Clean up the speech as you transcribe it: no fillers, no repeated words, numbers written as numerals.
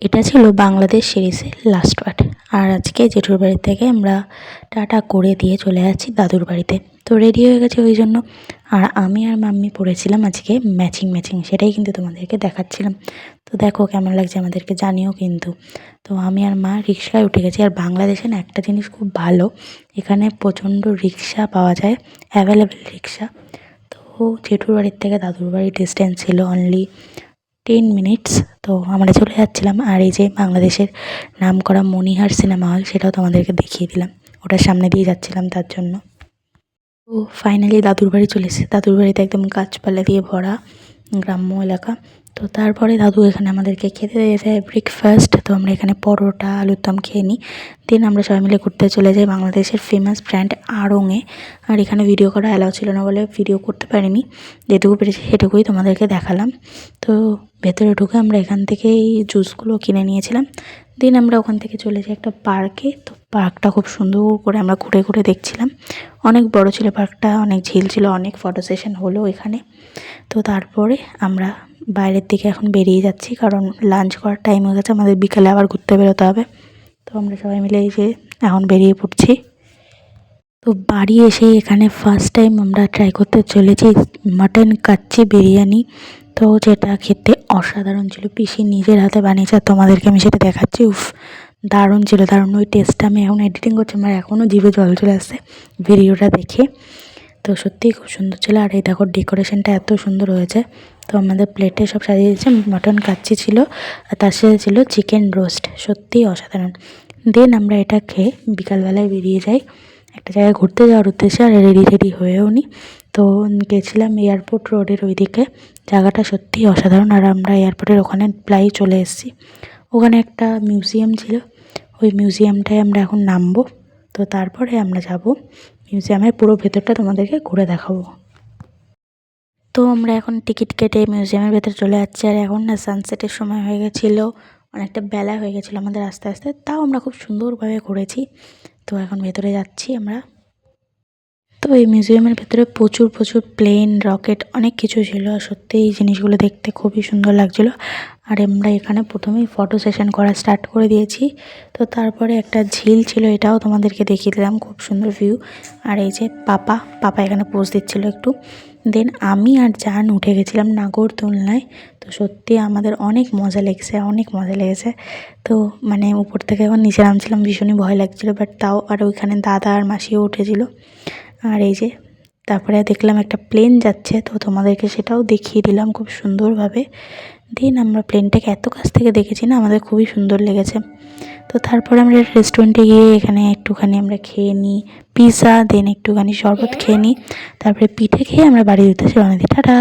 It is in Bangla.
এটা ছিল বাংলাদেশ সিরিজের লাস্ট পার্ট। আর আজকে জেঠুর বাড়ি থেকে আমরা টাটা করে দিয়ে চলে যাচ্ছি দাদুর বাড়িতে। তো রেডি হয়ে গেছে ওই জন্য। আর আমি আর মাম্মি পরেছিলাম আজকে ম্যাচিং, সেটাই কিন্তু তোমাদেরকে দেখাচ্ছিলাম। তো দেখো কেমন লাগছে আমাদেরকে জানিও কিন্তু। তো আমি আর মা রিক্সায় উঠে গেছি। আর বাংলাদেশে না একটা জিনিস খুব ভালো, এখানে প্রচণ্ড রিক্সা পাওয়া যায়, অ্যাভেলেবেল রিক্সা। তো জেঠুর বাড়ির থেকে দাদুর বাড়ির ডিস্টেন্স ছিল অনলি 10 মিনিটস। তো আমরা চলে যাচ্ছিলাম। আর এই যে বাংলাদেশের নামকরা মণিহার সিনেমা হল, সেটাও তোমাদেরকে দেখিয়ে দিলাম, ওটার সামনে দিয়ে যাচ্ছিলাম তার জন্য। তো ফাইনালি দাদুর বাড়ি চলে এসেছে। দাদুর বাড়িতে একদম গাছপালা দিয়ে ভরা গ্রাম্য এলাকা। তো তারপরে দাদু এখানে আমাদেরকে খেতে দিয়ে দেয় ব্রেকফাস্ট। তো আমরা এখানে পরোটা আলুর দম খেয়ে নিই। দেন আমরা সবাই মিলে ঘুরতে চলে যাই বাংলাদেশের ফেমাস ব্র্যান্ড আড়ংয়ে। আর এখানে ভিডিও করা অ্যালাউ ছিল না বলে ভিডিও করতে পারিনি, যেটুকু পেরেছি সেটুকুই তোমাদেরকে দেখালাম। তো ভেতরে ঢুকে আমরা এখান থেকেই জুসগুলো কিনে নিয়েছিলাম। দেন আমরা ওখান থেকে চলে যাই একটা পার্কে। তো পার্কটা খুব সুন্দর করে আমরা ঘুরে ঘুরে দেখছিলাম। অনেক বড় ছিল পার্কটা, অনেক ঝিল ছিল, অনেক ফটো সেশন হলো এখানে। তো তারপরে আমরা বাইরের দিকে এখন বেরিয়ে যাচ্ছি, কারণ লাঞ্চ করার টাইম হয়ে গেছে, আমাদের বিকালে আবার ঘুরতে বেরোতে হবে। তো আমরা সবাই মিলে এই যে এখন বেরিয়ে পড়ছি। তো বাড়ি এসেই এখানে ফার্স্ট টাইম আমরা ট্রাই করতে চলেছি মাটন কাচ্চি বিরিয়ানি। তো যেটা খেতে অসাধারণ ছিল, পিসি নিজের হাতে বানিয়েছে। আর তোমাদেরকে আমি সেটা দেখাচ্ছি। উফ, দারুণ ছিল, দারুণ। ওই টেস্টটা আমি এখন এডিটিং করছি, আমার এখনও জিভে জল চলে আসছে ভিডিওটা দেখে। তো সত্যিই খুব সুন্দর ছিল। আর এই দেখো ডেকোরেশনটা এত সুন্দর হয়েছে। তো আমাদের প্লেটে সব সাজিয়ে দিয়েছে, মটন কাচ্চি ছিল আর তার সাথে ছিল চিকেন রোস্ট, সত্যিই অসাধারণ। দেন আমরা এটা খেয়ে বিকালবেলায় বেরিয়ে যাই একটা জায়গায় ঘুরতে যাওয়ার উদ্দেশ্যে। আর রেডি হয়েও নি। তো গেছিলাম এয়ারপোর্ট রোডের ওইদিকে, জায়গাটা সত্যিই অসাধারণ। আর আমরা এয়ারপোর্টের ওখানে প্রায় চলে এসেছি। ওখানে একটা মিউজিয়াম ছিল, ওই মিউজিয়ামটায় আমরা এখন নামবো। তো তারপরে আমরা যাব মিউজিয়ামের পুরো ভেতরটা তোমাদেরকে ঘুরে দেখাবো। তো আমরা এখন টিকিট কেটে মিউজিয়ামের ভেতরে চলে যাচ্ছি। আর এখন না সানসেটের সময় হয়ে গেছিলো, অনেকটা বেলা হয়ে গেছিলো আমাদের আস্তে আস্তে, তাও আমরা খুব সুন্দরভাবে ঘুরেছি। তো এখন ভেতরে যাচ্ছি আমরা। তো এই মিউজিয়ামের ভেতরে প্রচুর প্লেন, রকেট, অনেক কিছু ছিল। আর সত্যি এই জিনিসগুলো দেখতে খুবই সুন্দর লাগছিলো। আর আমরা এখানে প্রথমেই ফটো সেশন করা স্টার্ট করে দিয়েছি। তো তারপরে একটা ঝিল ছিল, এটাও তোমাদেরকে দেখিয়ে দিলাম, খুব সুন্দর ভিউ। আর এই যে পাপা এখানে পোজ দিচ্ছিলো একটু। দেন আমি আর জান উঠে গেছিলাম নাগরদোলনায়। তো সত্যি আমাদের অনেক মজা লেগেছে। তো মানে উপর থেকে এখন নিচে নামছিলাম, ভীষণই ভয় লাগছিলো, বাট তাও। আর ওইখানে দাদা আর মাসিও উঠেছিল। আর এই যে তারপরে দেখলাম একটা প্লেন যাচ্ছে, তো তোমাদেরকে সেটাও দেখিয়ে দিলাম খুব সুন্দরভাবে। দেন আমরা প্লেনটাকে এত কাছ থেকে দেখেছি না, আমাদের খুবই সুন্দর লেগেছে। তো তারপরে আমরা রেস্টুরেন্টে গিয়ে এখানে একটুখানি আমরা খেয়ে নিই পিৎজা, দেন একটুখানি শরবত খেয়ে নিই। তারপরে পিঠে খেয়ে আমরা বাড়ি যেতে রওনা দিই। টাটা।